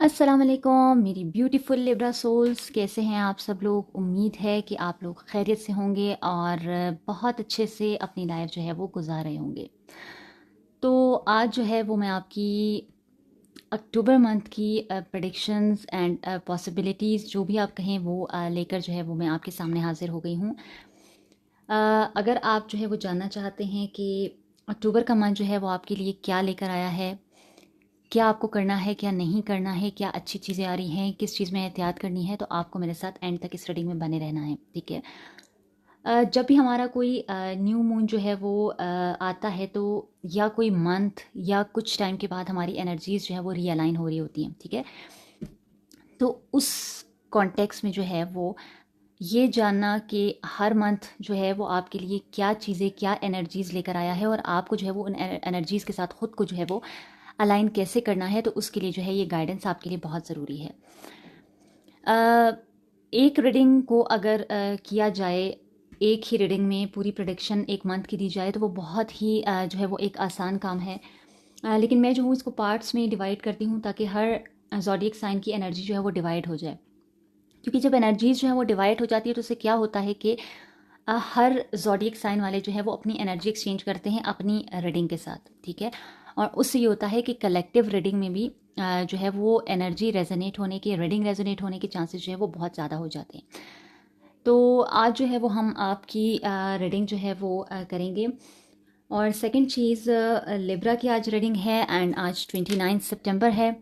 अस्सलाम वालेकुम मेरी ब्यूटीफुल लिब्रा सोल्स, कैसे हैं आप सब लोग। उम्मीद है कि आप लोग खैरियत से होंगे और बहुत अच्छे से अपनी लाइफ जो है वो गुजार रहे होंगे। तो आज जो है वो मैं आपकी अक्टूबर मंथ की प्रेडिक्शंस एंड पॉसिबिलिटीज़ जो भी आप कहें वो लेकर जो है वो मैं आपके सामने हाजिर हो गई हूँ। अगर आप जो है वो जानना चाहते हैं कि अक्टूबर का मंथ जो है वो आपके लिए क्या लेकर आया है, क्या आपको करना है, क्या नहीं करना है, क्या अच्छी चीज़ें आ रही हैं, किस चीज़ में एहतियात करनी है, तो आपको मेरे साथ एंड तक इस रीडिंग में बने रहना है, ठीक है। जब भी हमारा कोई न्यू मून जो है वो आता है, तो या कोई मंथ या कुछ टाइम के बाद हमारी एनर्जीज जो है वो रीअलाइन हो रही होती हैं, ठीक है। तो उस कॉन्टेक्स्ट में जो है वो ये जानना कि हर मंथ जो है वो आपके लिए क्या चीज़ें, क्या एनर्जीज़ लेकर आया है और आपको जो है वो उन एनर्जीज़ के साथ ख़ुद को जो है वो अलाइन कैसे करना है, तो उसके लिए जो है ये गाइडेंस आपके लिए बहुत ज़रूरी है। एक रीडिंग को अगर किया जाए, एक ही रीडिंग में पूरी प्रेडिक्शन एक मंथ की दी जाए, तो वो बहुत ही जो है वो एक आसान काम है। लेकिन मैं जो हूँ इसको पार्ट्स में डिवाइड करती हूँ ताकि हर ज़ोडिएक साइन की एनर्जी जो है वो डिवाइड हो जाए। क्योंकि जब एनर्जीज जो है वो डिवाइड हो जाती है तो उससे क्या होता है कि हर ज़ोडिएक साइन वाले जो है वो अपनी एनर्जी एक्सचेंज करते हैं अपनी रीडिंग के साथ, ठीक है। और उससे ये होता है कि कलेक्टिव रीडिंग में भी जो है वो एनर्जी रेजोनेट होने के, रीडिंग रेजोनेट होने के चांसेस जो है वो बहुत ज़्यादा हो जाते हैं। तो आज जो है वो हम आपकी रीडिंग जो है वो करेंगे। और सेकंड चीज़, लिब्रा की आज रीडिंग है एंड आज 29 सितंबर है,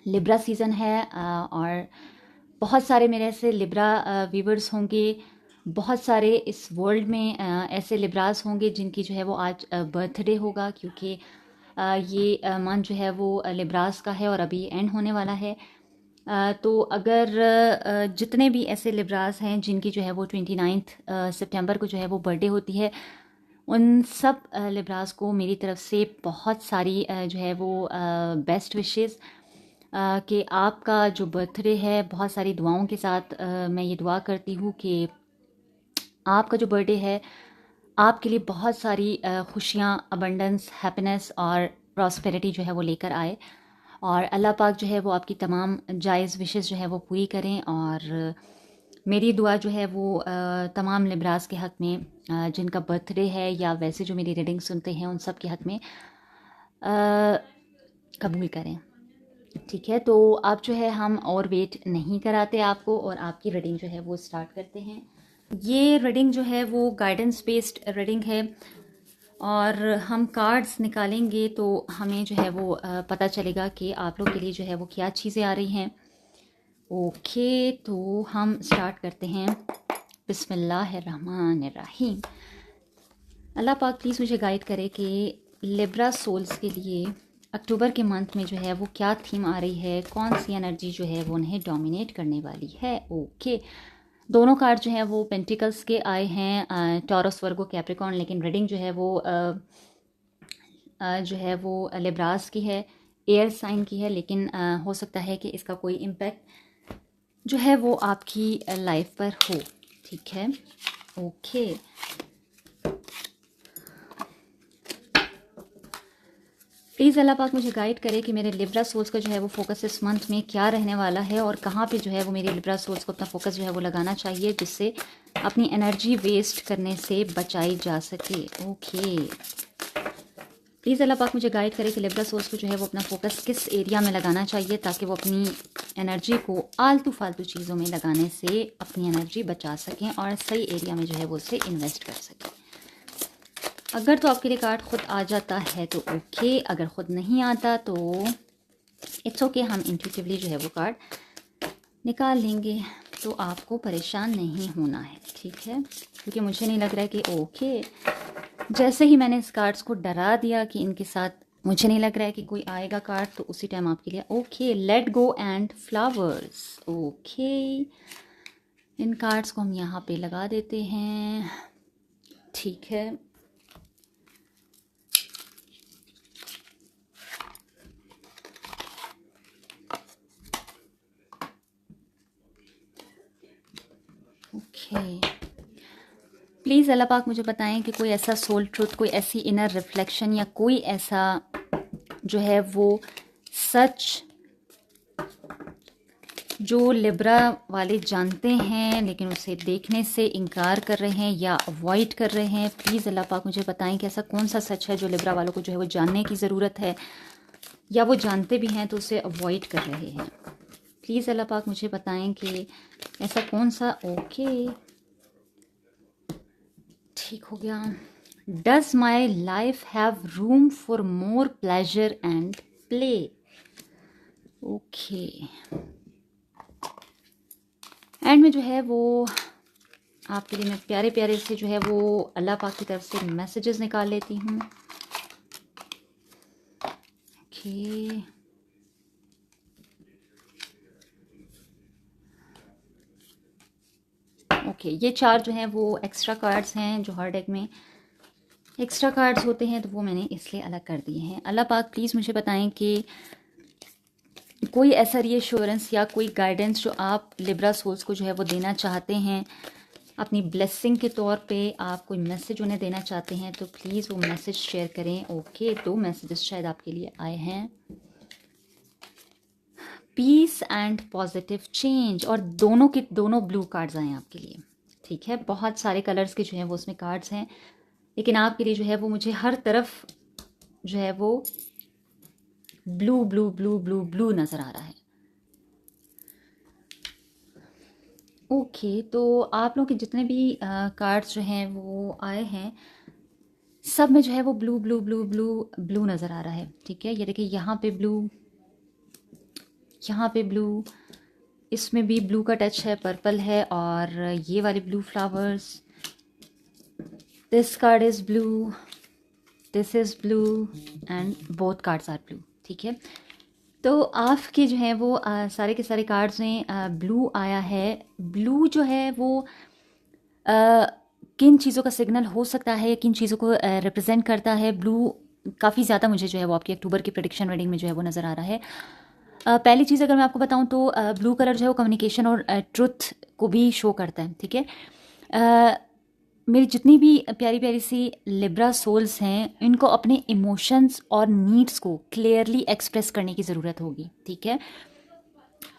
लिब्रा सीज़न है। और बहुत सारे मेरे ऐसे लिब्रा व्यूवर्स होंगे, बहुत सारे इस वर्ल्ड में ऐसे लिब्रास होंगे जिनकी जो है वो आज बर्थडे होगा, क्योंकि ये मंथ जो है वो लिब्रास का है और अभी एंड होने वाला है। तो अगर जितने भी ऐसे लिब्रास हैं जिनकी जो है वो 29 सितंबर को जो है वो बर्थडे होती है, उन सब लिब्रास को मेरी तरफ से बहुत सारी जो है वो बेस्ट विशेज़ कि आपका जो बर्थडे है, बहुत सारी दुआओं के साथ मैं ये दुआ करती हूँ कि आपका जो बर्थडे है आपके लिए बहुत सारी खुशियाँ, अबंडेंस, हैप्पीनेस और प्रॉस्पेरिटी जो है वो लेकर आए। और अल्लाह पाक जो है वो आपकी तमाम जायज़ विशेज़ जो है वो पूरी करें। और मेरी दुआ जो है वो तमाम लिब्रास के हक़ में जिनका बर्थडे है या वैसे जो मेरी रीडिंग सुनते हैं उन सब के हक़ में कबूल करें, ठीक है। तो आप जो है हम और वेट नहीं कराते आपको और आपकी रीडिंग जो है वो स्टार्ट करते हैं। ये रीडिंग जो है वो गाइडेंस बेस्ड रीडिंग है और हम कार्ड्स निकालेंगे तो हमें जो है वो पता चलेगा कि आप लोग के लिए जो है वो क्या चीज़ें आ रही हैं। ओके, तो हम स्टार्ट करते हैं। बिस्मिल्लाहिर्रहमानिर्रहीम। अल्लाह पाक प्लीज़ मुझे गाइड करे कि लिब्रा सोल्स के लिए अक्टूबर के मंथ में जो है वो क्या थीम आ रही है, कौन सी एनर्जी जो है वो उन्हें डोमिनेट करने वाली है। ओके, दोनों कार्ड जो हैं वो पेंटिकल्स के आए हैं, टॉरस, वर्गो, कैप्रिकॉर्न। लेकिन रीडिंग जो है वो जो है वो लिब्रास की है, एयर साइन की है। लेकिन हो सकता है कि इसका कोई इम्पैक्ट जो है वो आपकी लाइफ पर हो, ठीक है। ओके, प्लीज़ अल्लाह पाक मुझे गाइड करे कि मेरे लिब्रा सोल्स का जो है वो फोकस इस मंथ में क्या रहने वाला है और कहाँ पे जो है वो मेरे लिब्रा सोल्स को अपना फोकस जो है वो लगाना चाहिए जिससे अपनी एनर्जी वेस्ट करने से बचाई जा सके। ओके, प्लीज़ अल्लाह पाक मुझे गाइड करे कि लिब्रा सोल्स को जो है वो अपना फोकस किस एरिया में लगाना चाहिए ताकि वो अपनी एनर्जी को आलतू फालतू चीज़ों में लगाने से अपनी एनर्जी बचा सकें और सही एरिया में जो है वो उसे इन्वेस्ट कर सकें। अगर तो आपके लिए कार्ड खुद आ जाता है तो ओके, अगर खुद नहीं आता तो इट्स ओके, हम इंट्यूटिवली जो है वो कार्ड निकाल लेंगे। तो आपको परेशान नहीं होना है, ठीक है, क्योंकि मुझे नहीं लग रहा है कि ओके, जैसे ही मैंने इस कार्ड्स को डरा दिया कि इनके साथ मुझे नहीं लग रहा है कि कोई आएगा कार्ड, तो उसी टाइम आपके लिए okay, let go and flowers. Okay, in cards को हम यहाँ पे लगा देते हैं, ठीक है। प्लीज़ अल्लाह पाक मुझे बताएं कि कोई ऐसा सोल ट्रूथ, कोई ऐसी इनर रिफ्लेक्शन या कोई ऐसा जो है वो सच जो लिब्रा वाले जानते हैं लेकिन उसे देखने से इनकार कर रहे हैं या अवॉइड कर रहे हैं, प्लीज़ अल्लाह पाक मुझे बताएं कि ऐसा कौन सा सच है जो लिब्रा वालों को जो है वो जानने की ज़रूरत है, या वो जानते भी हैं तो उसे अवॉइड कर रहे हैं। प्लीज़ अल्लाह पाक मुझे बताएं कि ऐसा कौन सा। ओके, ठीक हो गया। Does my life have room for more pleasure and play. Okay, and में जो है वो आपके लिए मैं प्यारे प्यारे से जो है वो अल्लाह पाक की तरफ से मैसेजेस निकाल लेती हूँ। ओके, ओके, ये 4 जो हैं वो एक्स्ट्रा कार्ड्स हैं जो हर डेक में एक्स्ट्रा कार्ड्स होते हैं, तो वो मैंने इसलिए अलग कर दिए हैं। अल्लाह पाक प्लीज़ मुझे बताएं कि कोई ऐसा रीअश्योरेंस या कोई गाइडेंस जो आप लिब्रा सोल्स को जो है वो देना चाहते हैं, अपनी ब्लेसिंग के तौर पे आप कोई मैसेज उन्हें देना चाहते हैं, तो प्लीज़ वो मैसेज शेयर करें। ओके, 2 मैसेजेस शायद आपके लिए आए हैं। पीस एंड पॉजिटिव चेंज, और दोनों के दोनों ब्लू कार्ड्स आए हैं आपके लिए। ठीक है, बहुत सारे कलर्स के जो हैं वो उसमें कार्ड्स हैं, लेकिन आपके लिए जो है वो मुझे हर तरफ जो है वो blue blue blue blue blue नज़र आ रहा है। ओके, तो आप लोग के जितने भी कार्ड्स जो हैं वो आए हैं, सब में जो है वो blue blue blue blue blue नज़र आ रहा है। ठीक है, ये देखिए यहाँ पे ब्लू, यहाँ पे ब्लू, इसमें भी ब्लू का टच है, पर्पल है, और ये वाले blue flowers. This card is blue, this is blue, and both cards are blue. ठीक है, तो आपके जो है वो सारे के सारे कार्ड्स में ब्लू आया है। ब्लू जो है वो किन चीज़ों का सिग्नल हो सकता है, किन चीज़ों को रिप्रेजेंट करता है। ब्लू काफ़ी ज़्यादा मुझे जो है वो आपकी अक्टूबर की प्रेडिक्शन रीडिंग में जो है वो नज़र आ रहा है। पहली चीज़ अगर मैं आपको बताऊं तो ब्लू कलर जो है वो कम्युनिकेशन और ट्रुथ को भी शो करता है। ठीक है, मेरी जितनी भी प्यारी प्यारी सी लिब्रा सोल्स हैं, इनको अपने इमोशंस और नीड्स को क्लियरली एक्सप्रेस करने की ज़रूरत होगी। ठीक है,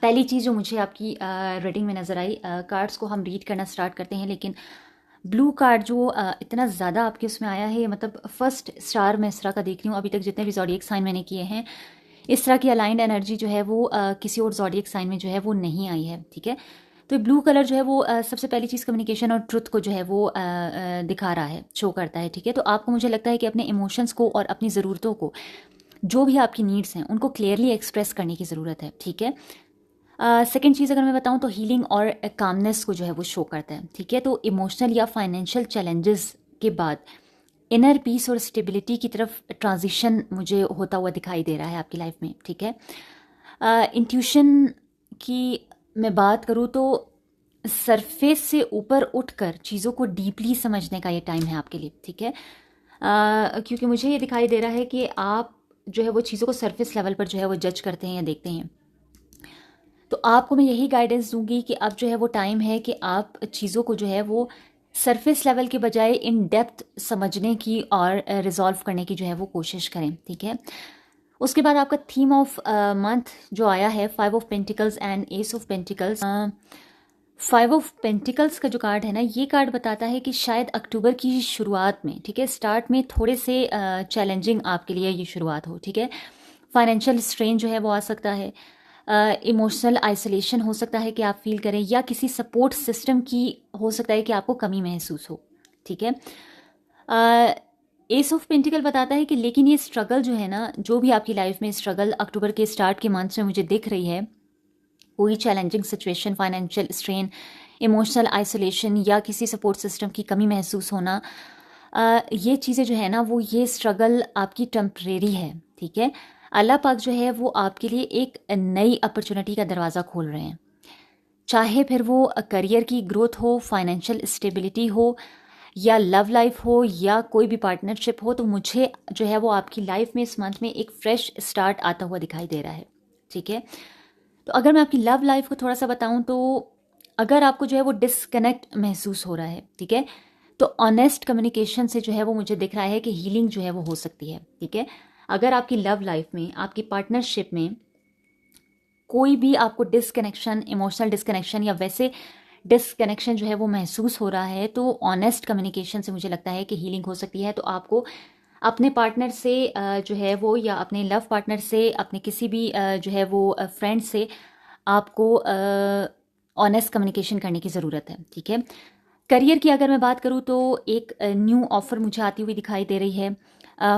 पहली चीज़ जो मुझे आपकी रीडिंग में नज़र आई, कार्ड्स को हम रीड करना स्टार्ट करते हैं, लेकिन ब्लू कार्ड जो इतना ज़्यादा आपके उसमें आया है, मतलब फर्स्ट स्टार मैं इस तरह का देख रही हूँ। अभी तक जितने भी ज़ोडिएक साइन मैंने किए हैं, इस तरह की अलाइंड एनर्जी जो है वो किसी और ज़ोडिएक साइन में जो है वो नहीं आई है। ठीक है, तो ब्लू कलर जो है वो सबसे पहली चीज़ कम्युनिकेशन और ट्रुथ को जो है वो दिखा रहा है, शो करता है। ठीक है, तो आपको मुझे लगता है कि अपने इमोशंस को और अपनी ज़रूरतों को, जो भी आपकी नीड्स हैं, उनको क्लियरली एक्सप्रेस करने की ज़रूरत है। ठीक है, सेकेंड चीज़ अगर मैं बताऊं तो हीलिंग और कामनेस को जो है वो शो करता है। ठीक है, तो इमोशनल या फाइनेंशियल चैलेंजेस के बाद इनर पीस और स्टेबिलिटी की तरफ ट्रांजिशन मुझे होता हुआ दिखाई दे रहा है आपकी लाइफ में। ठीक है, इंट्यूशन की मैं बात करूँ तो सरफेस से ऊपर उठकर चीज़ों को डीपली समझने का ये टाइम है आपके लिए। ठीक है, क्योंकि मुझे ये दिखाई दे रहा है कि आप जो है वो चीज़ों को सरफेस लेवल पर जो है वो जज करते हैं या देखते हैं। तो आपको मैं यही गाइडेंस दूंगी कि अब जो है वो टाइम है कि आप चीज़ों को जो है वो सरफेस लेवल के बजाय इन डेप्थ समझने की और रिजॉल्व करने की जो है वो कोशिश करें। ठीक है, उसके बाद आपका थीम ऑफ मंथ जो आया है, 5 of pentacles and S of pentacles. 5 of pentacles का जो कार्ड है ना, ये कार्ड बताता है कि शायद अक्टूबर की शुरुआत में, ठीक है, स्टार्ट में थोड़े से चैलेंजिंग आपके लिए ये शुरुआत हो। ठीक है, फाइनेंशियल स्ट्रेन जो है वो आ सकता है, इमोशनल आइसोलेशन हो सकता है कि आप फील करें, या किसी सपोर्ट सिस्टम की हो सकता है कि आपको कमी महसूस हो। ठीक है, एस ऑफ पेंटिकल बताता है कि लेकिन ये स्ट्रगल जो है ना, जो भी आपकी लाइफ में स्ट्रगल अक्टूबर के स्टार्ट के मंथ में मुझे दिख रही है, कोई challenging situation, financial strain, emotional isolation या किसी सपोर्ट सिस्टम की कमी महसूस होना, ये चीज़ें जो है ना वो ये स्ट्रगल आपकी टेम्परेरी है। ठीक है, अल्लाह पाक जो है वो आपके लिए एक नई अपॉर्चुनिटी का दरवाज़ा खोल रहे हैं, चाहे फिर वो करियर की ग्रोथ हो, फाइनेंशियल स्टेबिलिटी हो, या लव लाइफ हो, या कोई भी पार्टनरशिप हो। तो मुझे जो है वो आपकी लाइफ में इस मंथ में एक फ्रेश स्टार्ट आता हुआ दिखाई दे रहा है। ठीक है, तो अगर मैं आपकी लव लाइफ को थोड़ा सा बताऊं तो अगर आपको जो है वो डिसकनेक्ट महसूस हो रहा है, ठीक है, तो ऑनेस्ट कम्युनिकेशन से जो है वो मुझे दिख रहा है कि हीलिंग जो है वो हो सकती है। ठीक है, अगर आपकी लव लाइफ में, आपकी पार्टनरशिप में कोई भी आपको डिसकनेक्शन, इमोशनल डिसकनेक्शन या वैसे डिसकनेक्शन जो है वो महसूस हो रहा है, तो ऑनेस्ट कम्युनिकेशन से मुझे लगता है कि हीलिंग हो सकती है। तो आपको अपने पार्टनर से जो है वो, या अपने लव पार्टनर से, अपने किसी भी जो है वो फ्रेंड से आपको ऑनेस्ट कम्युनिकेशन करने की ज़रूरत है, ठीक है। करियर की अगर मैं बात करूँ तो एक न्यू ऑफ़र मुझे आती हुई दिखाई दे रही है।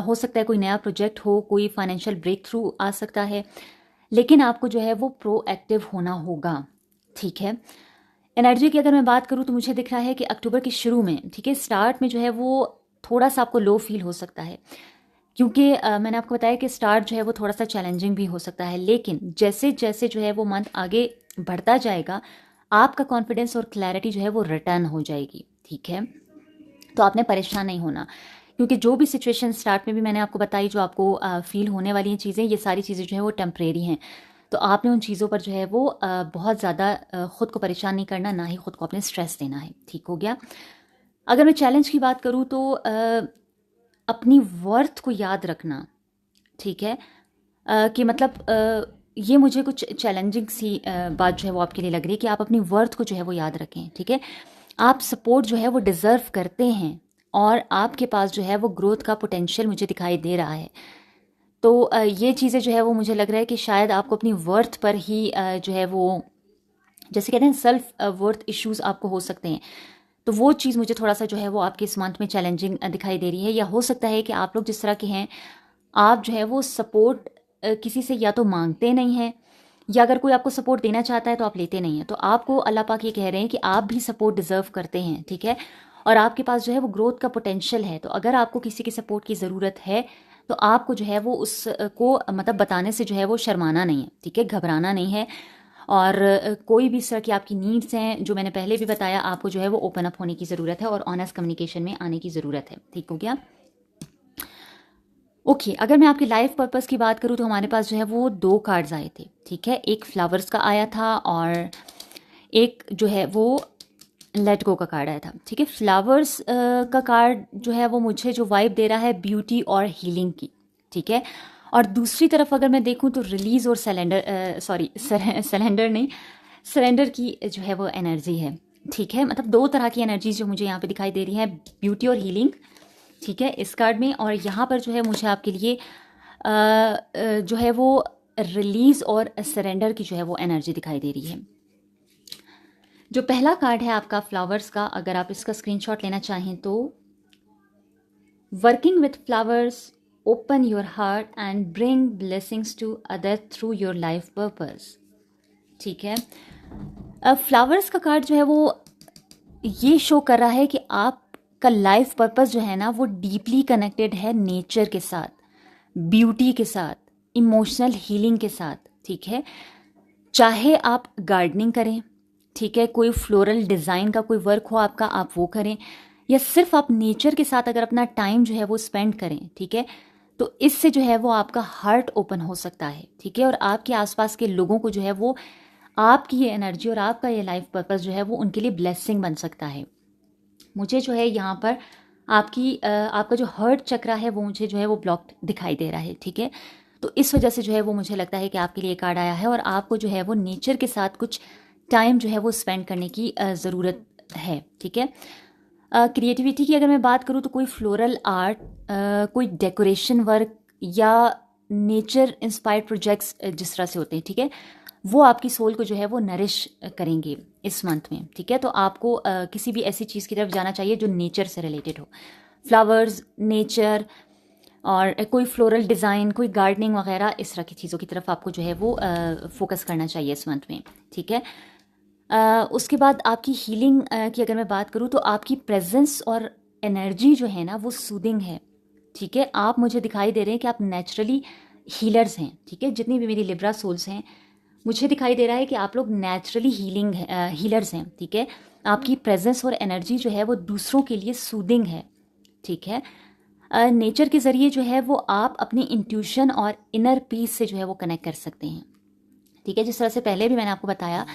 हो सकता है कोई नया प्रोजेक्ट हो, कोई फाइनेंशियल ब्रेक थ्रू आ सकता है, लेकिन आपको जो है वो प्रोएक्टिव होना होगा, ठीक है। एनर्जी की अगर मैं बात करूँ तो मुझे दिख रहा है कि अक्टूबर के शुरू में, ठीक है, स्टार्ट में जो है वो थोड़ा सा आपको लो फील हो सकता है, क्योंकि मैंने आपको बताया कि स्टार्ट जो है वो थोड़ा सा चैलेंजिंग भी हो सकता है, लेकिन जैसे जैसे जो है वो मंथ आगे बढ़ता जाएगा, आपका कॉन्फिडेंस और क्लैरिटी जो है वो रिटर्न हो जाएगी, ठीक है। तो आपने परेशान नहीं होना, क्योंकि जो भी सिचुएशन स्टार्ट में भी मैंने आपको बताई, जो आपको फील होने वाली हैं चीज़ें, ये सारी चीज़ें जो है वो टेम्परेरी हैं। तो आपने उन चीज़ों पर जो है वो बहुत ज़्यादा ख़ुद को परेशान नहीं करना, ना ही ख़ुद को अपने स्ट्रेस देना है, ठीक हो गया। अगर मैं चैलेंज की बात करूँ तो अपनी वर्थ को याद रखना, ठीक है। कि मतलब ये मुझे कुछ चैलेंजिंग सी बात जो है वो आपके लिए लग रही है कि आप अपनी वर्थ को जो है वो याद रखें, ठीक है। आप सपोर्ट जो है वो डिज़र्व करते हैं, और आपके पास जो है वो ग्रोथ का पोटेंशियल मुझे दिखाई दे रहा है। तो ये चीज़ें जो है वो मुझे लग रहा है कि शायद आपको अपनी वर्थ पर ही जो है वो, जैसे कहते हैं सेल्फ वर्थ इश्यूज़ आपको हो सकते हैं, तो वो चीज़ मुझे थोड़ा सा जो है वो आपके इस मंथ में चैलेंजिंग दिखाई दे रही है। या हो सकता है कि आप लोग जिस तरह के हैं, आप जो है वो सपोर्ट किसी से या तो मांगते नहीं हैं, या अगर कोई आपको सपोर्ट देना चाहता है तो आप लेते नहीं हैं। तो आपको अल्लाह पाक ये कह रहे हैं कि आप भी सपोर्ट डिज़र्व करते हैं, ठीक है, और आपके पास जो है वो ग्रोथ का पोटेंशियल है। तो अगर आपको किसी के सपोर्ट की ज़रूरत है, तो आपको जो है वो उसको मतलब बताने से जो है वो शर्माना नहीं है, ठीक है, घबराना नहीं है। और कोई भी इस तरह की आपकी नीड्स हैं, जो मैंने पहले भी बताया, आपको जो है वो ओपन अप होने की ज़रूरत है और ऑनेस्ट कम्युनिकेशन में आने की ज़रूरत है, ठीक हो गया। ओके, अगर मैं आपकी लाइफ पर्पस की बात करूँ तो हमारे पास जो है वो 2 कार्ड्स आए थे, ठीक है। एक फ्लावर्स का आया था, और एक जो है वो लेट गो का कार्ड आया था, ठीक है। फ्लावर्स का कार्ड जो है वो मुझे जो वाइब दे रहा है ब्यूटी और हीलिंग की, ठीक है। और दूसरी तरफ अगर मैं देखूं तो रिलीज़ और सरेंडर नहीं, सरेंडर की जो है वो एनर्जी है, ठीक है। मतलब 2 तरह की एनर्जीज जो मुझे यहाँ पे दिखाई दे रही है, ब्यूटी और हीलिंग, ठीक है, इस कार्ड में। और यहाँ पर जो है मुझे आपके लिए जो है वो रिलीज़ और सरेंडर की जो है वो एनर्जी दिखाई दे रही है। जो पहला कार्ड है आपका फ्लावर्स का, अगर आप इसका स्क्रीनशॉट लेना चाहें तो, working with flowers, open your heart and bring blessings to other through your life purpose, ठीक है। फ्लावर्स का कार्ड जो है वो ये शो कर रहा है कि आपका लाइफ पर्पस जो है ना वो डीपली कनेक्टेड है नेचर के साथ, ब्यूटी के साथ, इमोशनल हीलिंग के साथ, ठीक है। चाहे आप गार्डनिंग करें, ठीक है, कोई फ्लोरल डिज़ाइन का कोई वर्क हो आपका, आप वो करें, या सिर्फ आप नेचर के साथ अगर अपना टाइम जो है वो स्पेंड करें, ठीक है, तो इससे जो है वो आपका हार्ट ओपन हो सकता है, ठीक है। और आपके आसपास के लोगों को जो है वो आपकी ये एनर्जी और आपका ये लाइफ पर्पस जो है वो उनके लिए ब्लेसिंग बन सकता है। मुझे जो है यहाँ पर आपका जो हर्ट चक्रा है वो मुझे जो है वो ब्लॉक्ड दिखाई दे रहा है, ठीक है। तो इस वजह से जो है वो मुझे लगता है कि आपके लिए कार्ड आया है, और आपको जो है वो नेचर के साथ कुछ टाइम जो है वो स्पेंड करने की ज़रूरत है, ठीक है। क्रिएटिविटी की अगर मैं बात करूँ तो कोई फ्लोरल आर्ट, कोई डेकोरेशन वर्क, या नेचर इंस्पायर्ड प्रोजेक्ट्स जिस तरह से होते हैं, ठीक है, वो आपकी सोल को जो है वो नरिश करेंगे इस मंथ में, ठीक है। तो आपको किसी भी ऐसी चीज़ की तरफ जाना चाहिए जो नेचर से रिलेटेड हो, फ्लावर्स, नेचर, और कोई फ्लोरल डिज़ाइन, कोई गार्डनिंग वगैरह, इस तरह की चीज़ों की तरफ आपको जो है वो फोकस करना चाहिए इस मंथ में, ठीक है। उसके बाद आपकी हीलिंग की अगर मैं बात करूँ तो आपकी प्रेजेंस और एनर्जी जो है ना वो सूदिंग है, ठीक है। आप मुझे दिखाई दे रहे हैं कि आप नेचुरली हीलर्स हैं, ठीक है। जितनी भी मेरी लिब्रा सोल्स हैं, मुझे दिखाई दे रहा है कि आप लोग नेचुरली हीलर्स हैं, ठीक है। आपकी प्रेजेंस और एनर्जी जो है वो दूसरों के लिए सूदिंग है, ठीक है। नेचर के ज़रिए जो है वो आप अपनी इंट्यूशन और इनर पीस से जो है वो कनेक्ट कर सकते हैं, ठीक है। जिस तरह से पहले भी मैंने आपको बताया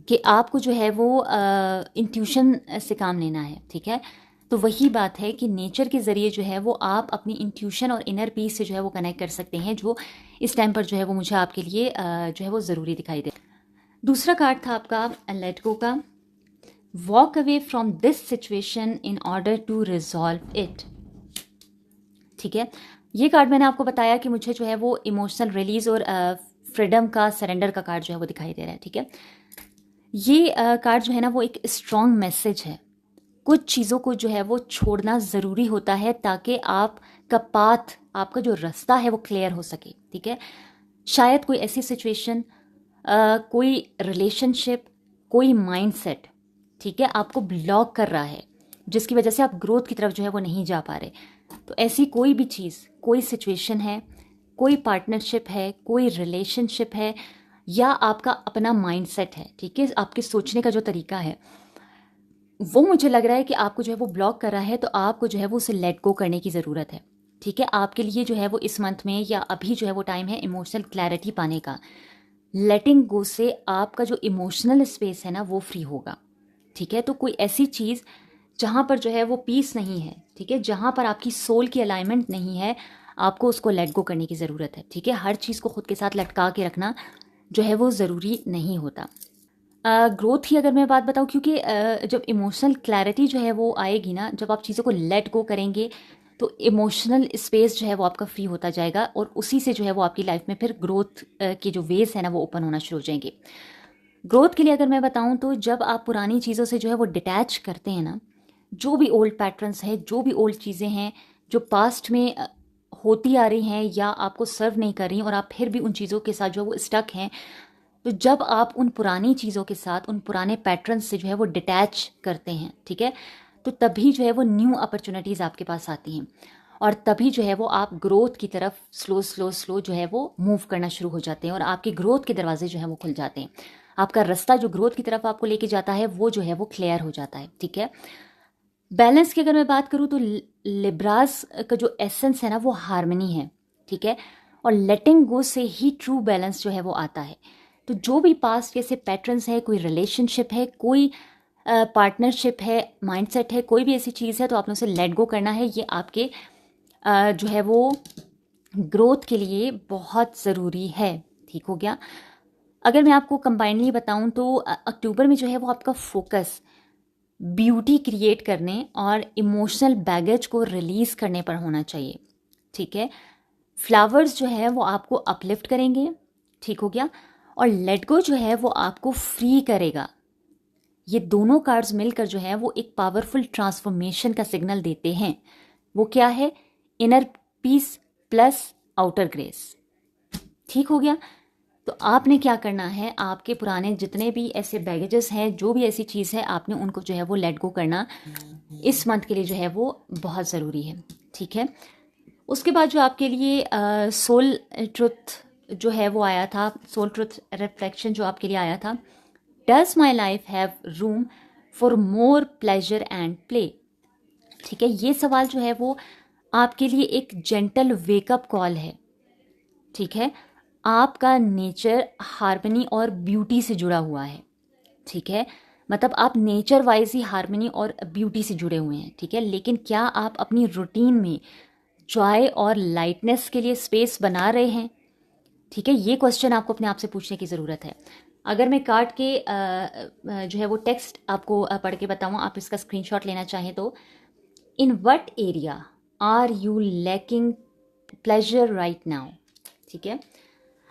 कि आपको जो है वो इंट्यूशन से काम लेना है, ठीक है। तो वही बात है कि नेचर के ज़रिए जो है वो आप अपनी इंट्यूशन और इनर पीस से जो है वो कनेक्ट कर सकते हैं, जो इस टाइम पर जो है वो मुझे आपके लिए जो है वो ज़रूरी दिखाई दे। दूसरा कार्ड था आपका लेट गो का। Walk away from this situation in order to resolve it. ठीक है, ये कार्ड मैंने आपको बताया कि मुझे जो है वो इमोशनल रिलीज और फ्रीडम का, सरेंडर का कार्ड जो है वो दिखाई दे रहा है। ठीक है, ये कार्ड जो है ना वो एक स्ट्रॉन्ग मैसेज है। कुछ चीज़ों को जो है वो छोड़ना ज़रूरी होता है ताकि आपका पाथ, आपका जो रास्ता है वो क्लियर हो सके। ठीक है, शायद कोई ऐसी सिचुएशन, कोई रिलेशनशिप, कोई माइंडसेट, ठीक है, आपको ब्लॉक कर रहा है, जिसकी वजह से आप ग्रोथ की तरफ जो है वो नहीं जा पा रहे। तो ऐसी कोई भी चीज़, कोई सिचुएशन है, कोई पार्टनरशिप है, कोई रिलेशनशिप है, या आपका अपना माइंडसेट है, ठीक है, आपके सोचने का जो तरीका है, वो मुझे लग रहा है कि आपको जो है वो ब्लॉक कर रहा है। तो आपको जो है वो उसे लेट गो करने की ज़रूरत है। ठीक है, आपके लिए जो है वो इस मंथ में या अभी जो है वो टाइम है इमोशनल क्लैरिटी पाने का। लेटिंग गो से आपका जो इमोशनल स्पेस है ना वो फ्री होगा। ठीक है, तो कोई ऐसी चीज़ जहाँ पर जो है वो पीस नहीं है, ठीक है, जहाँ पर आपकी सोल की अलाइनमेंट नहीं है, आपको उसको लेट गो करने की ज़रूरत है। ठीक है, हर चीज़ को खुद के साथ लटका के रखना जो है वो ज़रूरी नहीं होता। ग्रोथ की अगर मैं बात बताऊँ, क्योंकि जब इमोशनल क्लैरिटी जो है वो आएगी ना, जब आप चीज़ों को लेट गो करेंगे तो इमोशनल स्पेस जो है वो आपका फ्री होता जाएगा, और उसी से जो है वो आपकी लाइफ में फिर ग्रोथ के जो वेज है ना वो ओपन होना शुरू हो जाएंगे। ग्रोथ के लिए अगर मैं बताऊं तो जब आप पुरानी चीज़ों से जो है वो डिटैच करते हैं ना, जो भी ओल्ड पैटर्न्स है, जो भी ओल्ड चीज़ें हैं जो पास्ट में होती आ रही हैं या आपको सर्व नहीं कर रही, और आप फिर भी उन चीज़ों के साथ जो है वो स्टक हैं, तो जब आप उन पुरानी चीज़ों के साथ, उन पुराने पैटर्न्स से जो है वो डिटैच करते हैं, ठीक है, तो तभी जो है वो न्यू अपॉर्चुनिटीज़ आपके पास आती हैं, और तभी जो है वो आप ग्रोथ की तरफ स्लो स्लो स्लो जो है वो मूव करना शुरू हो जाते हैं, और आपके ग्रोथ के दरवाजे जो है वो खुल जाते हैं। आपका रास्ता जो ग्रोथ की तरफ आपको लेके जाता है वो जो है वो क्लियर हो जाता है। ठीक है, बैलेंस की अगर मैं बात करूँ तो लिब्रास का जो एसेंस है ना वो हार्मनी है। ठीक है, और लेटिंग गो से ही ट्रू बैलेंस जो है वो आता है। तो जो भी पास्ट जैसे पैटर्न्स है, कोई रिलेशनशिप है, कोई पार्टनरशिप है, माइंडसेट है, कोई भी ऐसी चीज़ है, तो आपने उसे लेट गो करना है। ये आपके जो है वो ग्रोथ के लिए बहुत ज़रूरी है। ठीक हो गया। अगर मैं आपको कंबाइनली बताऊं तो अक्टूबर में जो है वो आपका फोकस ब्यूटी क्रिएट करने और इमोशनल बैगेज को रिलीज़ करने पर होना चाहिए। ठीक है, फ्लावर्स जो है वो आपको अपलिफ्ट करेंगे। ठीक हो गया, और लेट गो जो है वो आपको फ्री करेगा। ये दोनों कार्ड्स मिलकर जो है वो एक पावरफुल ट्रांसफॉर्मेशन का सिग्नल देते हैं। वो क्या है? Inner peace plus outer grace. ठीक हो गया। तो आपने क्या करना है, आपके पुराने जितने भी ऐसे बैगेजेस हैं, जो भी ऐसी चीज़ है, आपने उनको जो है वो लेट गो करना इस मंथ के लिए जो है वो बहुत ज़रूरी है। ठीक है, उसके बाद जो आपके लिए सोल ट्रुथ जो है वो आया था, सोल ट्रुथ रिफ्लेक्शन जो आपके लिए आया था, does my life have room for more pleasure and play. ठीक है, ये सवाल जो है वो आपके लिए एक जेंटल वेकअप कॉल है। ठीक है, आपका नेचर हार्मनी और ब्यूटी से जुड़ा हुआ है। ठीक है, मतलब आप नेचर वाइज ही हार्मनी और ब्यूटी से जुड़े हुए हैं। ठीक है, लेकिन क्या आप अपनी रूटीन में जॉय और लाइटनेस के लिए स्पेस बना रहे हैं? ठीक है, ये क्वेश्चन आपको अपने आप से पूछने की ज़रूरत है। अगर मैं कार्ड के जो है वो टेक्स्ट आपको पढ़ के बताऊँ, आप इसका स्क्रीनशॉट लेना चाहें तो, in what area are you lacking pleasure right now. ठीक है,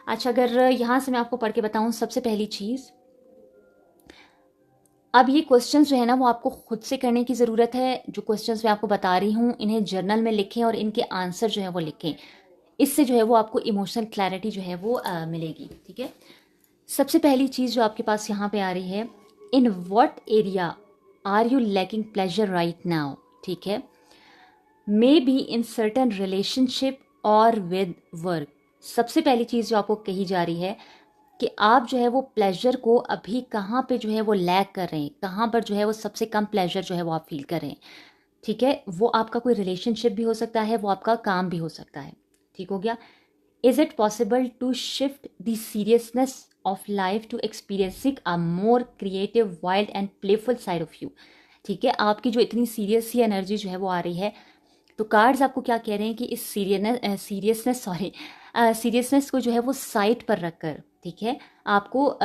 अच्छा, अगर यहाँ से मैं आपको पढ़ के बताऊँ, सबसे पहली चीज़, अब ये क्वेश्चंस जो है ना वो आपको खुद से करने की ज़रूरत है। जो क्वेश्चंस मैं आपको बता रही हूँ इन्हें जर्नल में लिखें और इनके आंसर जो है वो लिखें। इससे जो है वो आपको इमोशनल क्लैरिटी जो है वो मिलेगी। ठीक है, सबसे पहली चीज़ जो आपके पास यहाँ पे आ रही है, in what area are you lacking pleasure right now. ठीक है, may be in certain relationship और विद वर्क। सबसे पहली चीज़ जो आपको कही जा रही है कि आप जो है वो प्लेजर को अभी कहाँ पे जो है वो लैक कर रहे हैं, कहाँ पर जो है वो सबसे कम प्लेजर जो है वो आप फील कर रहे हैं। ठीक है, वो आपका कोई रिलेशनशिप भी हो सकता है, वो आपका काम भी हो सकता है। ठीक हो गया। Is it possible to shift the seriousness of life to experiencing a more creative, wild and playful side of you. ठीक है, आपकी जो इतनी सीरियस सी एनर्जी जो है वो आ रही है, तो कार्ड्स आपको क्या कह रहे हैं कि इस सीरियसनेस को जो है वो साइड पर रखकर, ठीक है, आपको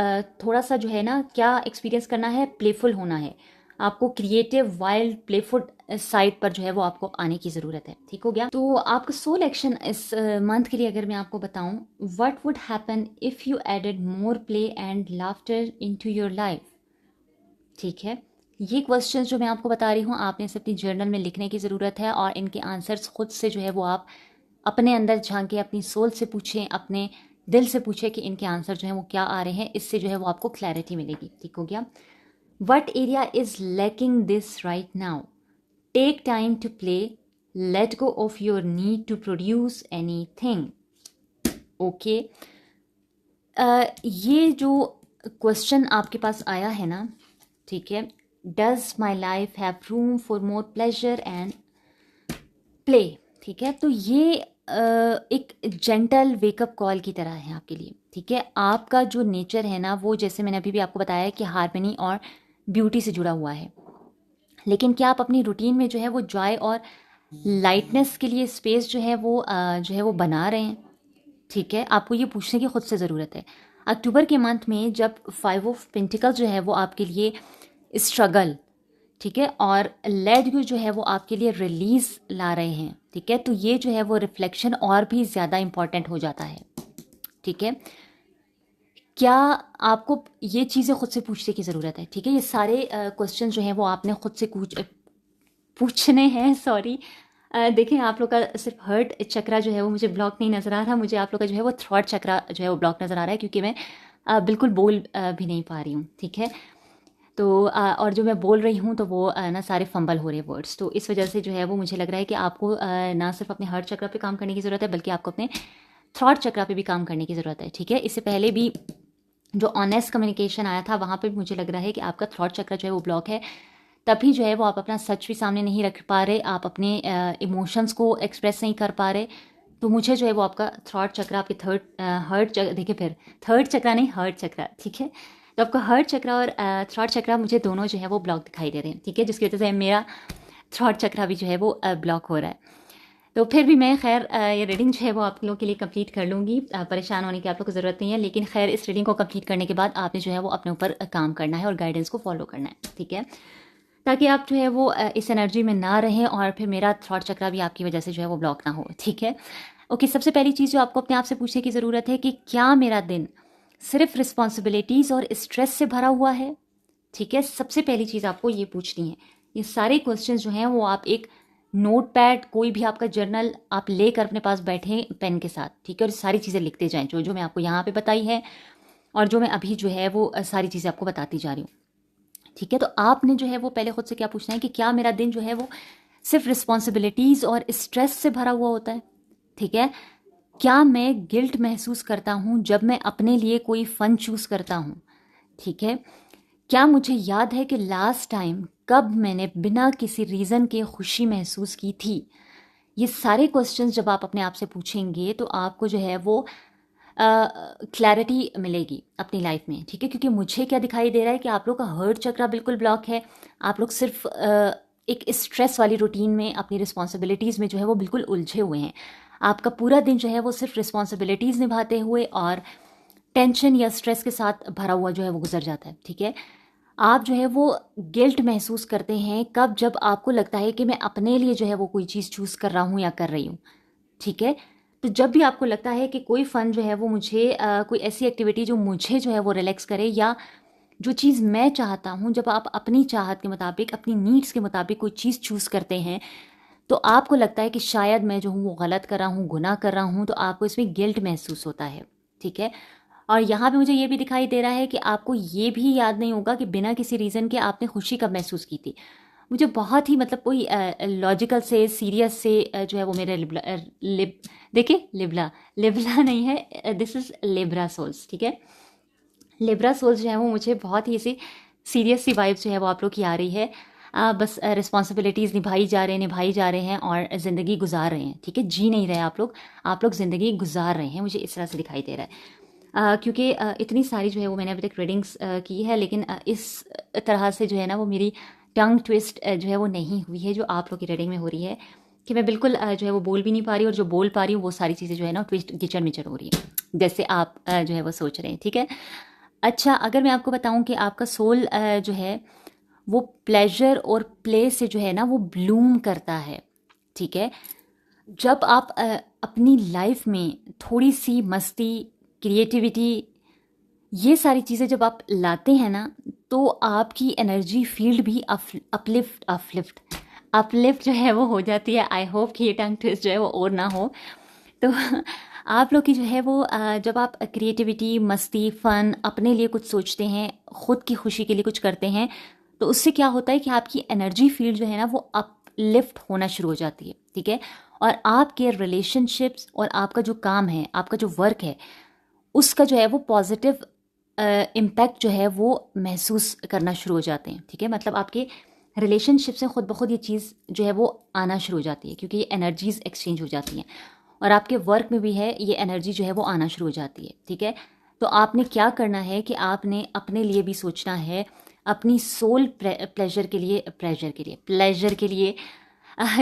थोड़ा सा जो है ना क्या एक्सपीरियंस करना है, प्लेफुल होना है, आपको क्रिएटिव वाइल्ड प्लेफुल साइड पर जो है वो आपको आने की ज़रूरत है। ठीक हो गया। तो आपका सोल एक्शन इस मंथ के लिए अगर मैं आपको बताऊं, what would happen if you added more play and laughter into your life. ठीक है, ये क्वेश्चन जो मैं आपको बता रही हूँ आपने इसे अपनी जर्नल में लिखने की ज़रूरत है, और इनके आंसर्स खुद से जो है वो आप अपने अंदर झांके अपनी सोल से पूछें, अपने दिल से पूछें कि इनके आंसर जो है वो क्या आ रहे हैं। इससे जो है वो आपको क्लैरिटी मिलेगी। ठीक हो गया। What area is lacking this right now, take time to play, let go of your need to produce anything. Okay, ये जो क्वेश्चन आपके पास आया है ना, ठीक है, does my life have room for more pleasure and play. ठीक है, तो ये एक जेंटल वेकअप कॉल की तरह है आपके लिए। ठीक है, आपका जो नेचर है ना वो, जैसे मैंने अभी भी आपको बताया कि हार्मनी और ब्यूटी से जुड़ा हुआ है, लेकिन क्या आप अपनी रूटीन में जो है वो जॉय और लाइटनेस के लिए स्पेस जो है वो बना रहे हैं। ठीक है, आपको ये पूछने की खुद से ज़रूरत है। अक्टूबर के मंथ में जब 5 ऑफ पेंटिकल्स जो है वो आपके लिए स्ट्रगल, ठीक है, और लेट गो जो है वो आपके लिए रिलीज ला रहे हैं। ठीक है, तो ये जो है वो रिफ्लेक्शन और भी ज़्यादा इम्पॉर्टेंट हो जाता है। ठीक है, क्या आपको ये चीज़ें खुद से पूछने की ज़रूरत है। ठीक है, ये सारे क्वेश्चन जो हैं वो आपने खुद से पूछने हैं। सॉरी, देखें, आप लोग का सिर्फ हर्ट चक्रा जो है वो मुझे ब्लॉक नहीं नज़र आ रहा, मुझे आप लोग का जो है वो थ्रॉट चक्रा जो है वो ब्लॉक नज़र आ रहा है, क्योंकि मैं बिल्कुल बोल भी नहीं पा रही हूँ। ठीक है, तो और जो मैं बोल रही हूँ तो वो ना सारे फंबल हो रहे हैं वर्ड्स, तो इस वजह से जो है वो मुझे लग रहा है कि आपको ना सिर्फ अपने हार्ट चक्र पे काम करने की ज़रूरत है, बल्कि आपको अपने थॉट चक्र पे भी काम करने की ज़रूरत है। ठीक है, इससे पहले भी जो ऑनेस्ट कम्युनिकेशन आया था वहाँ पे भी मुझे लग रहा है कि आपका थॉट चक्र जो है वो ब्लॉक है, तभी जो है वो आप अपना सच भी सामने नहीं रख पा रहे, आप अपने इमोशंस को एक्सप्रेस नहीं कर पा रहे। तो मुझे जो है वो आपका थॉट चक्र, आपके हर्ट चक्र, देखिए फिर थर्ड चक्र नहीं, हर्ट चक्र। ठीक है, तो आपका हर्ट चक्र और थ्रॉट चक्र मुझे दोनों जो है वो ब्लॉक दिखाई दे रहे हैं। ठीक है, जिसकी वजह से मेरा थ्रॉट चक्र भी जो है वो ब्लॉक हो रहा है। तो फिर भी मैं खैर ये रीडिंग जो है वो आप लोगों के लिए कंप्लीट कर लूँगी, परेशान होने की आप लोग को ज़रूरत नहीं है। लेकिन खैर इस रीडिंग को कंप्लीट करने के बाद आपने जो है वो अपने ऊपर काम करना है और गाइडेंस को फॉलो करना है। ठीक है, ताकि आप जो है वो इस एनर्जी में ना रहें और फिर मेरा थ्रॉट चक्र भी आपकी वजह से जो है वो ब्लॉक ना हो। ठीक है, ओके, सबसे पहली चीज़ जो आपको अपने आप से पूछने की ज़रूरत है कि क्या मेरा दिन सिर्फ रिस्पॉन्सिबिलिटीज़ और स्ट्रेस से भरा हुआ है। ठीक है, सबसे पहली चीज़ आपको ये पूछनी है। ये सारे क्वेश्चंस जो हैं वो आप एक नोट पैड, कोई भी आपका जर्नल आप लेकर अपने पास बैठें पेन के साथ। ठीक है, और सारी चीज़ें लिखते जाएं जो जो मैं आपको यहाँ पे बताई है और जो मैं अभी जो है वो सारी चीज़ें आपको बताती जा रही हूँ। ठीक है, तो आपने जो है वो पहले खुद से क्या पूछना है कि क्या मेरा दिन जो है वो सिर्फ रिस्पॉन्सिबिलिटीज़ और स्ट्रेस से भरा हुआ होता है। ठीक है, क्या मैं गिल्ट महसूस करता हूँ जब मैं अपने लिए कोई फ़न चूज़ करता हूँ। ठीक है, क्या मुझे याद है कि लास्ट टाइम कब मैंने बिना किसी रीज़न के खुशी महसूस की थी। ये सारे क्वेश्चंस जब आप अपने आप से पूछेंगे तो आपको जो है वो क्लैरिटी मिलेगी अपनी लाइफ में। ठीक है, क्योंकि मुझे क्या दिखाई दे रहा है कि आप लोग का हर्ट चक्र बिल्कुल ब्लॉक है। आप लोग सिर्फ एक स्ट्रेस वाली रूटीन में अपनी रिस्पॉन्सिबिलिटीज़ में जो है वो बिल्कुल उलझे हुए हैं। आपका पूरा दिन जो है वो सिर्फ रिस्पॉन्सिबिलिटीज़ निभाते हुए और टेंशन या स्ट्रेस के साथ भरा हुआ जो है वो गुजर जाता है। ठीक है, आप जो है वो गिल्ट महसूस करते हैं कब, जब आपको लगता है कि मैं अपने लिए जो है वो कोई चीज़ चूज़ कर रहा हूँ या कर रही हूँ। ठीक है, तो जब भी आपको लगता है कि कोई फ़न जो है वो मुझे कोई ऐसी एक्टिविटी जो मुझे जो है वो रिलैक्स करे, या जो चीज़ मैं चाहता हूँ, जब आप अपनी चाहत के मुताबिक, अपनी नीड्स के मुताबिक कोई चीज़ चूज़ करते हैं, तो आपको लगता है कि शायद मैं जो हूँ वो गलत कर रहा हूँ, गुनाह कर रहा हूँ, तो आपको इसमें गिल्ट महसूस होता है। ठीक है, और यहाँ पे मुझे ये भी दिखाई दे रहा है कि आपको ये भी याद नहीं होगा कि बिना किसी रीज़न के आपने खुशी कब महसूस की थी। मुझे बहुत ही मतलब कोई लॉजिकल से, सीरियस से जो है वो मेरे देखिए, लिबला लिबला नहीं है, दिस इज़ लिब्रा सोल्स। ठीक है, लिब्रा सोल्स जो है वो मुझे बहुत ही ऐसी सीरियस सी वाइब जो है वो आप लोग की आ रही है। बस रिस्पॉन्सिबिलिटीज़ निभाई जा रहे हैं और ज़िंदगी गुजार रहे हैं। ठीक है, जी नहीं रहे आप लोग ज़िंदगी गुजार रहे हैं, मुझे इस तरह से दिखाई दे रहा है। क्योंकि इतनी सारी जो है वो मैंने अभी तक रीडिंग्स की है, लेकिन इस तरह से जो है ना वो मेरी टंग ट्विस्ट जो है वो नहीं हुई है जो आप लोग की रीडिंग में हो रही है, कि मैं बिल्कुल जो है वो बोल भी नहीं पा रही, और जो बोल पा रही हूँ वो सारी चीज़ें जो है ना ट्विस्ट गिचड़ मिचड़ हो रही है, जैसे आप जो है वो सोच रहे हैं। ठीक है। अच्छा, अगर मैं आपको बताऊं कि आपका सोल जो है वो प्लेजर और प्ले से जो है ना वो ब्लूम करता है। ठीक है। जब आप अपनी लाइफ में थोड़ी सी मस्ती, क्रिएटिविटी, ये सारी चीज़ें जब आप लाते हैं ना, तो आपकी एनर्जी फील्ड भी अपलिफ्ट जो है वो हो जाती है। आई होप कि ये टंग ट्विस्ट जो है वो और ना हो। तो आप लोग की जो है वो जब आप क्रिएटिविटी, मस्ती, फ़न, अपने लिए कुछ सोचते हैं, ख़ुद की खुशी के लिए कुछ करते हैं, तो उससे क्या होता है कि आपकी एनर्जी फील्ड जो है ना वो अपलिफ्ट होना शुरू हो जाती है। ठीक है। और आपके रिलेशनशिप्स और आपका जो काम है, आपका जो वर्क है, उसका जो है वो पॉजिटिव इम्पैक्ट जो है वो महसूस करना शुरू हो जाते हैं। ठीक है। मतलब आपके रिलेशनशिप से खुद ब खुद ये चीज़ जो है वो आना शुरू हो जाती है, क्योंकि ये एनर्जीज एक्सचेंज हो जाती हैं। और आपके वर्क में भी है ये एनर्जी जो है वो आना शुरू हो जाती है। ठीक है। तो आपने क्या करना है कि आपने अपने लिए भी सोचना है, अपनी सोल प्लेजर के लिए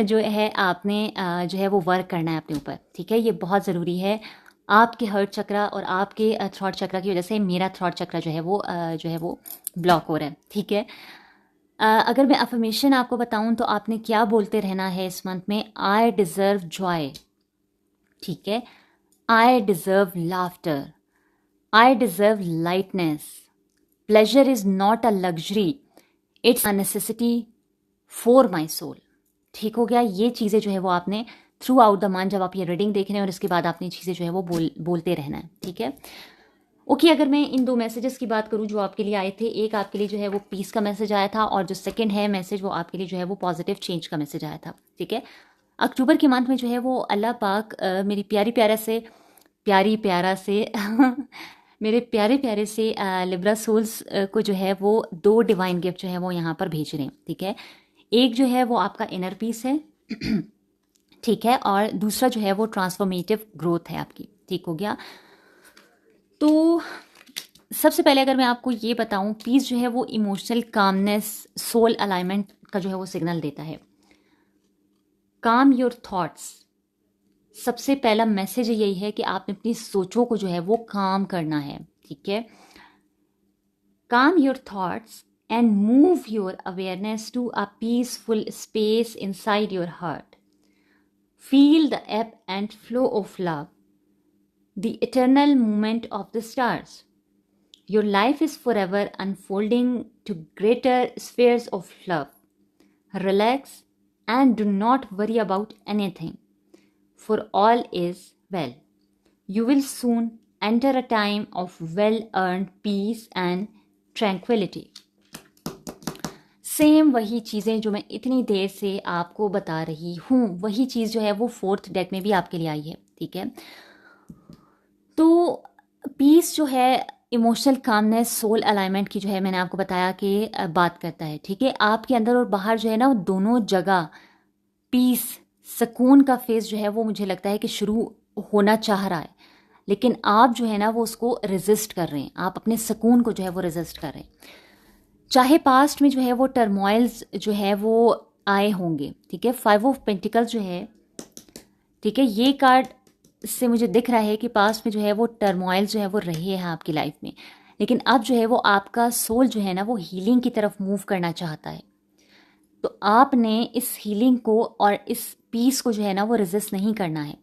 जो है आपने जो है वो वर्क करना है अपने ऊपर। ठीक है। ये बहुत ज़रूरी है। आपके हर्ट चक्रा और आपके थ्रॉट चक्रा की वजह से मेरा थ्रॉट चक्रा जो है वो ब्लॉक हो रहा है। ठीक है। अगर मैं अफर्मेशन आपको बताऊं तो आपने क्या बोलते रहना है इस मंथ में, आई डिज़र्व जॉय। ठीक है। I deserve laughter, I deserve lightness, pleasure is not a luxury, it's a necessity for my soul. ठीक हो गया। ये चीज़ें जो है वो आपने थ्रू आउट द मंथ, जब आप ये रीडिंग देख रहे हैं और इसके बाद आपने चीज़ें जो है वो बोलते रहना है। ठीक है। ओके, अगर मैं इन 2 मैसेजेस की बात करूं जो आपके लिए आए थे, एक आपके लिए जो है वो पीस का मैसेज आया था, और जो सेकंड है मैसेज वो आपके लिए जो है वो पॉजिटिव चेंज का मैसेज आया था। ठीक है। अक्टूबर के मंथ में जो है वो अल्लाह पाक मेरी प्यारी प्यारा से मेरे प्यारे प्यारे से लिब्रा सोल्स को जो है वो 2 डिवाइन गिफ्ट जो है वो यहाँ पर भेज रहे हैं। ठीक है। एक जो है वो आपका इनर पीस है। ठीक है। और दूसरा जो है वो ट्रांसफॉर्मेटिव ग्रोथ है आपकी। ठीक हो गया। तो सबसे पहले अगर मैं आपको ये बताऊं, पीस जो है वो इमोशनल कामनेस, सोल अलाइनमेंट का जो है वो सिग्नल देता है। काम योर थॉट्स, सबसे पहला मैसेज यही है कि आपने अपनी सोचों को जो है वो काम करना है। ठीक है। Calm your thoughts and move your awareness to a peaceful space inside your heart. Feel the ebb and flow of love, the eternal movement of the stars. Your life is forever unfolding to greater spheres of love. Relax and do not worry about anything, for all is well. You will soon enter a time of well-earned peace and tranquility. Same वही चीज़ें जो मैं इतनी देर से आपको बता रही हूँ, वही चीज़ जो है वो 4th डेक में भी आपके लिए आई है। ठीक है। तो पीस जो है इमोशनल कामनेस, सोल अलाइनमेंट की जो है मैंने आपको बताया कि बात करता है। ठीक है। आपके अंदर और बाहर जो है ना वो दोनों जगह पीस, सुकून का फेज जो है वो मुझे लगता है कि शुरू होना चाह रहा है, लेकिन आप जो है ना वो उसको रेजिस्ट कर रहे हैं। आप अपने सुकून को जो है वो रेजिस्ट कर रहे हैं। चाहे पास्ट में जो है वो टर्मोइल्स जो है वो आए होंगे। ठीक है। 5 ऑफ पेंटिकल्स जो है, ठीक है, ये कार्ड से मुझे दिख रहा है कि पास्ट में जो है वो टर्मोइल्स जो है वो रहे हैं आपकी लाइफ में, लेकिन अब जो है वो आपका सोल जो है ना वो हीलिंग की तरफ मूव करना चाहता है। तो आपने इस हीलिंग को और इस पीस को जो है ना वो रेजिस्ट नहीं करना है।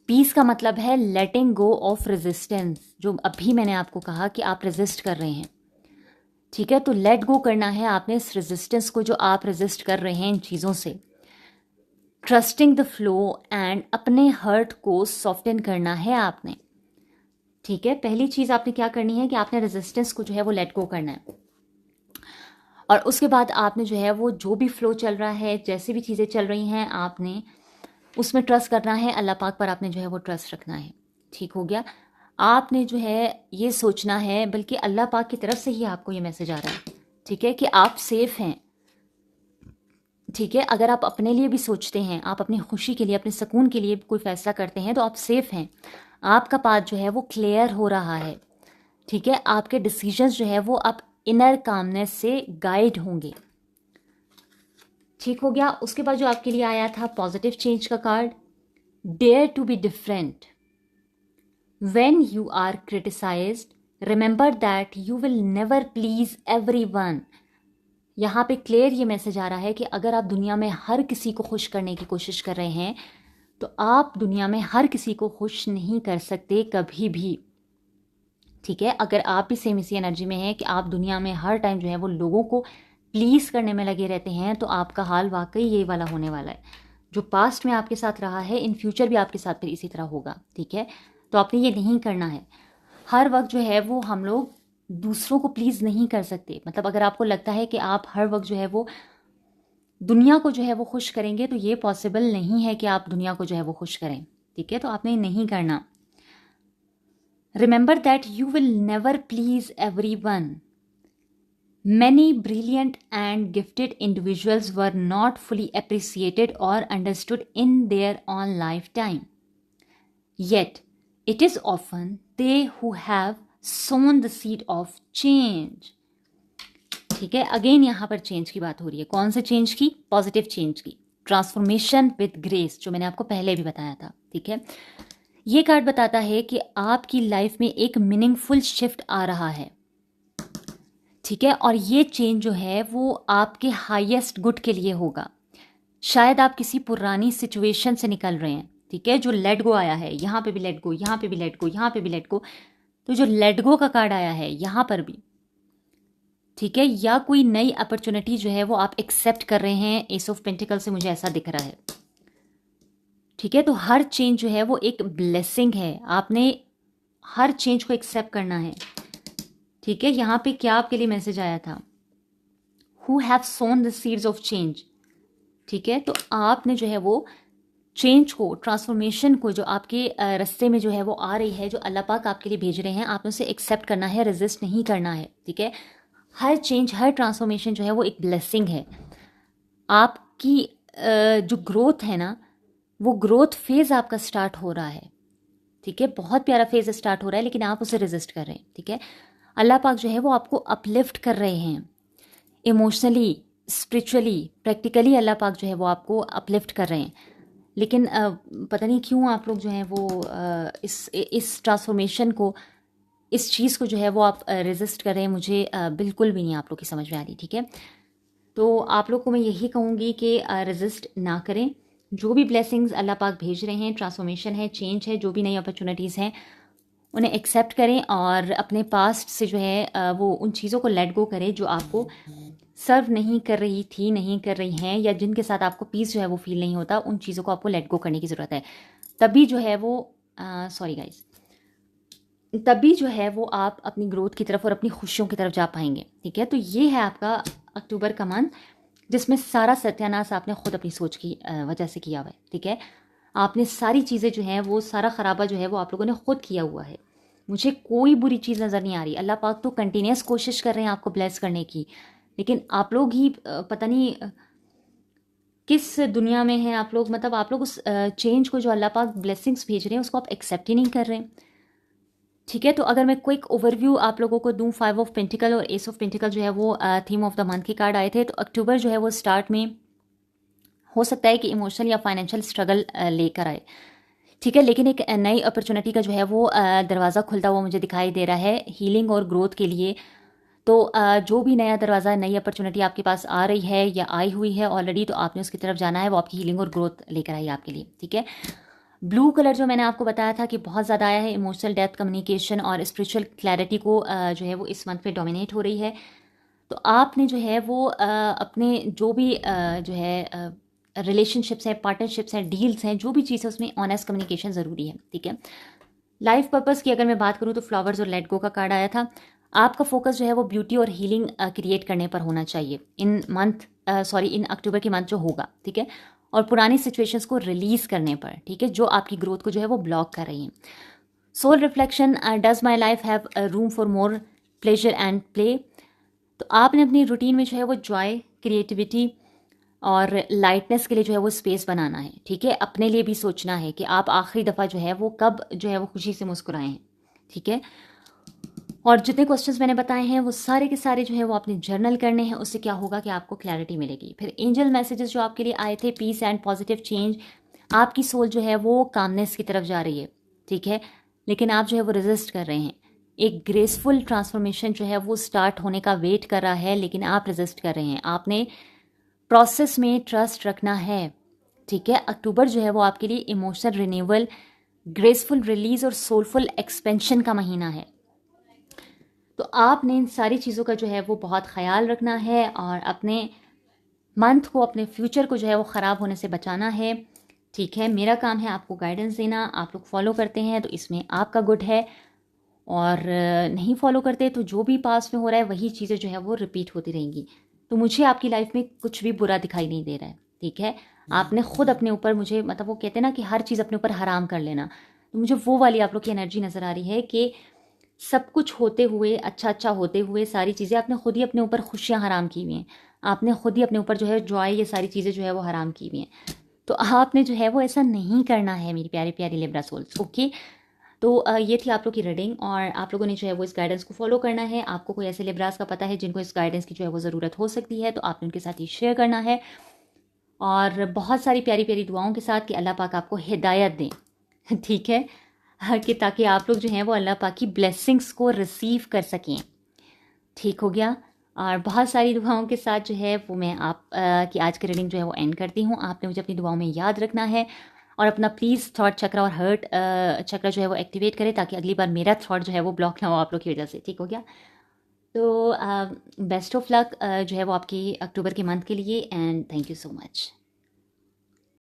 पीस का मतलब है लेटिंग गो ऑफ रेजिस्टेंस, जो अभी मैंने आपको कहा कि आप रेजिस्ट कर रहे हैं। ठीक है। तो लेट गो करना है आपने इस रेजिस्टेंस को जो आप रेजिस्ट कर रहे हैं इन चीज़ों से। ट्रस्टिंग द फ्लो एंड अपने हर्ट को सॉफ्टन करना है आपने। ठीक है। पहली चीज़ आपने क्या करनी है कि आपने रेजिस्टेंस को जो है वो लेट गो करना है, और उसके बाद आपने जो है वो जो भी फ्लो चल रहा है, जैसे भी चीज़ें चल रही हैं, आपने उसमें ट्रस्ट करना है। अल्लाह पाक पर आपने जो है वो ट्रस्ट रखना है। ठीक हो गया। आपने जो है ये सोचना है, बल्कि अल्लाह पाक की तरफ से ही आपको ये मैसेज आ रहा है। ठीक है। कि आप सेफ हैं। ठीक है। अगर आप अपने लिए भी सोचते हैं, आप अपनी खुशी के लिए, अपने सुकून के लिए कोई फैसला करते हैं, तो आप सेफ हैं। आपका पाथ जो है वो क्लियर हो रहा है। ठीक है। आपके डिसीजंस जो है वो आप इनर कामनेस से गाइड होंगे। ठीक हो गया। उसके बाद जो आपके लिए आया था पॉजिटिव चेंज का card, dare to be different, when you are criticised remember that you will never please everyone. यहाँ पे क्लियर ये मैसेज आ रहा है कि अगर आप दुनिया में हर किसी को खुश करने की कोशिश कर रहे हैं तो आप दुनिया में हर किसी को खुश नहीं कर सकते कभी भी। ठीक है, अगर आप भी सेम इसी एनर्जी में हैं कि आप दुनिया में हर टाइम जो है वो लोगों को प्लीज़ करने में लगे रहते हैं तो आपका हाल वाकई ये वाला होने वाला है। जो पास्ट में आपके साथ रहा है इन फ्यूचर भी आपके साथ फिर इसी तरह होगा। ठीक है, तो आपने ये नहीं करना है। हर वक्त जो है वो हम लोग दूसरों को प्लीज़ नहीं कर सकते। मतलब अगर आपको लगता है कि आप हर वक्त जो है वो दुनिया को जो है वो खुश करेंगे तो ये पॉसिबल नहीं है कि आप दुनिया को जो है वो खुश करें। ठीक है, तो आपने नहीं करना। Remember that you will never please everyone. Many brilliant and gifted individuals were not fully appreciated or understood in their own lifetime. Yet, it is often they who have sown the seed of change. ठीक है, again यहाँ पर change की बात हो रही है। कौन से चेंज की? पॉजिटिव चेंज की, ट्रांसफॉर्मेशन विद ग्रेस, जो मैंने आपको पहले भी बताया था। ठीक है, ये कार्ड बताता है कि आपकी लाइफ में एक मीनिंगफुल शिफ्ट आ रहा है। ठीक है, और ये चेंज जो है वो आपके हाईएस्ट गुड के लिए होगा। शायद आप किसी पुरानी सिचुएशन से निकल रहे हैं। ठीक है, जो लेट गो आया है, यहाँ पे भी लेट गो, यहाँ पे भी लेट गो, यहाँ पे भी लेट गो, तो जो लेट गो का कार्ड आया है यहाँ पर भी। ठीक है, या कोई नई अपॉर्चुनिटी जो है वो आप एक्सेप्ट कर रहे हैं। एस ऑफ पेंटिकल से मुझे ऐसा दिख रहा है। ठीक है, तो हर चेंज जो है वो एक ब्लेसिंग है। आपने हर चेंज को एक्सेप्ट करना है। ठीक है, यहाँ पे क्या आपके लिए मैसेज आया था? Who have sown the seeds of change. ठीक है, तो आपने जो है वो चेंज को, ट्रांसफॉर्मेशन को जो आपके रास्ते में जो है वो आ रही है, जो अल्लाह पाक आपके लिए भेज रहे हैं, आपने उसे एक्सेप्ट करना है, रेजिस्ट नहीं करना है। ठीक है, हर चेंज, हर ट्रांसफॉर्मेशन जो है वो एक ब्लेसिंग है। आपकी जो ग्रोथ है ना, वो ग्रोथ फेज आपका स्टार्ट हो रहा है। ठीक है, बहुत प्यारा फेज स्टार्ट हो रहा है, लेकिन आप उसे रेजिस्ट कर रहे हैं। ठीक है, अल्लाह पाक जो है वो आपको अपलिफ्ट कर रहे हैं इमोशनली, स्पिरिचुअली, प्रैक्टिकली। अल्लाह पाक जो है वो आपको अपलिफ्ट कर रहे हैं। लेकिन पता नहीं क्यों आप लोग जो हैं वो इस ट्रांसफॉर्मेशन को, इस चीज़ को जो है वो आप रेजिस्ट कर रहे हैं। मुझे बिल्कुल भी नहीं आप लोग की समझ में आ रही। ठीक है, तो आप लोग को मैं यही कहूँगी कि रेजिस्ट ना करें। जो भी ब्लेसिंग्स अल्लाह पाक भेज रहे हैं, ट्रांसफॉर्मेशन है, चेंज है, जो भी नई अपॉर्चुनिटीज़ हैं, उन्हें एक्सेप्ट करें और अपने पास्ट से जो है वो उन चीज़ों को लेट गो करें जो आपको सर्व नहीं कर रही थी, नहीं कर रही हैं, या जिनके साथ आपको पीस जो है वो फील नहीं होता। उन चीज़ों को आपको लेट गो करने की ज़रूरत है। तभी जो है वो सॉरी गाइस, तभी जो है वो आप अपनी ग्रोथ की तरफ और अपनी खुशियों की तरफ जा पाएंगे। ठीक है, तो ये है आपका अक्टूबर का मंथ, जिसमें सारा सत्यानाश आपने खुद अपनी सोच की वजह से किया हुआ है। ठीक है, आपने सारी चीज़ें जो हैं वो सारा खराबा जो है वो आप लोगों ने खुद किया हुआ है। मुझे कोई बुरी चीज़ नज़र नहीं आ रही। अल्लाह पाक तो कंटिन्यूस कोशिश कर रहे हैं आपको ब्लेस करने की, लेकिन आप लोग ही पता नहीं किस दुनिया में हैं आप लोग। मतलब आप लोग उस चेंज को, जो अल्लाह पाक ब्लेसिंग्स भेज रहे हैं, उसको आप एक्सेप्ट ही नहीं कर रहे हैं। ठीक है, तो अगर मैं क्विक ओवरव्यू आप लोगों को दूं, 5 ऑफ पेंटिकल और एस ऑफ पेंटिकल जो है वो थीम ऑफ द मंथ के कार्ड आए थे। तो अक्टूबर जो है वो स्टार्ट में हो सकता है कि इमोशनल या फाइनेंशियल स्ट्रगल लेकर आए। ठीक है, लेकिन एक नई अपॉर्चुनिटी का जो है वो दरवाज़ा खुलता हुआ मुझे दिखाई दे रहा है हीलिंग और ग्रोथ के लिए। तो जो भी नया दरवाज़ा, नई अपॉर्चुनिटी आपके पास आ रही है या आई हुई है ऑलरेडी, तो आपने उसकी तरफ जाना है। वो आपकी हीलिंग और ग्रोथ लेकर आई आपके लिए। ठीक है, ब्लू कलर जो मैंने आपको बताया था कि बहुत ज़्यादा आया है, इमोशनल डेप्थ, कम्युनिकेशन और स्पिरिचुअल क्लैरिटी को जो है वो इस मंथ में डोमिनेट हो रही है। तो आपने जो है वो अपने जो भी जो है रिलेशनशिप्स हैं, पार्टनरशिप्स हैं, डील्स हैं, जो भी चीज़ है उसमें ऑनेस्ट कम्युनिकेशन ज़रूरी है। ठीक है, लाइफ पर्पस की अगर मैं बात करूँ तो फ्लावर्स और लेट गो का कार्ड आया था। आपका फोकस जो है वो ब्यूटी और हीलिंग क्रिएट करने पर होना चाहिए इन अक्टूबर के मंथ जो होगा। ठीक है, और पुरानी सिचुएशंस को रिलीज करने पर। ठीक है, जो आपकी ग्रोथ को जो है वो ब्लॉक कर रही हैं। Soul reflection, does my life have room for more pleasure and play. तो आपने अपनी रूटीन में जो है वो जॉय, क्रिएटिविटी और लाइटनेस के लिए जो है वो स्पेस बनाना है। ठीक है, अपने लिए भी सोचना है कि आप आखिरी दफ़ा जो है वो कब जो है वो खुशी से मुस्कुराए हैं। ठीक है, और जितने क्वेश्चंस मैंने बताए हैं वो सारे के सारे जो है वो आपने जर्नल करने हैं। उससे क्या होगा कि आपको क्लैरिटी मिलेगी। फिर एंजल मैसेजेस जो आपके लिए आए थे, पीस एंड पॉजिटिव चेंज, आपकी सोल जो है वो कामनेस की तरफ जा रही है, ठीक है, लेकिन आप जो है वो रेजिस्ट कर रहे हैं। एक ग्रेसफुल ट्रांसफॉर्मेशन जो है वो स्टार्ट होने का वेट कर रहा है, लेकिन आप रेजिस्ट कर रहे हैं। आपने प्रोसेस में ट्रस्ट रखना है, ठीक है। अक्टूबर जो है वो आपके लिए इमोशनल रिन्यूअल, ग्रेसफुल रिलीज और सोलफुल एक्सपेंशन का महीना है। तो आपने इन सारी चीज़ों का जो है वो बहुत ख्याल रखना है और अपने मंथ को, अपने फ्यूचर को जो है वो ख़राब होने से बचाना है, ठीक है। मेरा काम है आपको गाइडेंस देना, आप लोग फॉलो करते हैं तो इसमें आपका गुड है, और नहीं फॉलो करते तो जो भी पास में हो रहा है वही चीज़ें जो है वो रिपीट होती रहेंगी। तो मुझे आपकी लाइफ में कुछ भी बुरा दिखाई नहीं दे रहा है, ठीक है। आपने खुद अपने ऊपर, मुझे मतलब वो कहते हैं ना कि हर चीज़ अपने ऊपर हराम कर लेना, तो मुझे वो वाली आप लोग की एनर्जी नज़र आ रही है कि सब कुछ होते हुए, अच्छा अच्छा होते हुए, सारी चीज़ें आपने खुद ही अपने ऊपर खुशियाँ हराम की हुई हैं। आपने खुद ही अपने ऊपर जो है जॉय, ये सारी चीज़ें जो है वो हराम की हुई हैं। तो आपने जो है वो ऐसा नहीं करना है मेरी प्यारी प्यारी लिब्रा सोल्स, ओके। तो ये थी आप लोग की रीडिंग, और आप लोगों ने जो है वो इस गाइडेंस को फॉलो करना है। आपको कोई ऐसे लिब्रास का पता है जिनको इस गाइडेंस की जो है वो ज़रूरत हो सकती है, तो आपने उनके साथ ये शेयर करना है, और बहुत सारी प्यारी प्यारी दुआओं के साथ कि अल्लाह पाक आपको हिदायत दें ठीक है, कि ताकि आप लोग जो हैं वो अल्लाह पाक की ब्लेसिंग्स को रिसीव कर सकें, ठीक हो गया। और बहुत सारी दुआओं के साथ जो है वो मैं आप की आज की रीडिंग जो है वो एंड करती हूँ। आपने मुझे अपनी दुआओं में याद रखना है, और अपना प्लीज़ थॉट चक्र और हर्ट चक्र जो है वो एक्टिवेट करें, ताकि अगली बार मेरा थॉट जो है वो ब्लॉक ना हो आप लोग की वजह से, ठीक हो गया। तो बेस्ट ऑफ लक जो है वो आपकी अक्टूबर के मंथ के लिए, and thank you so much.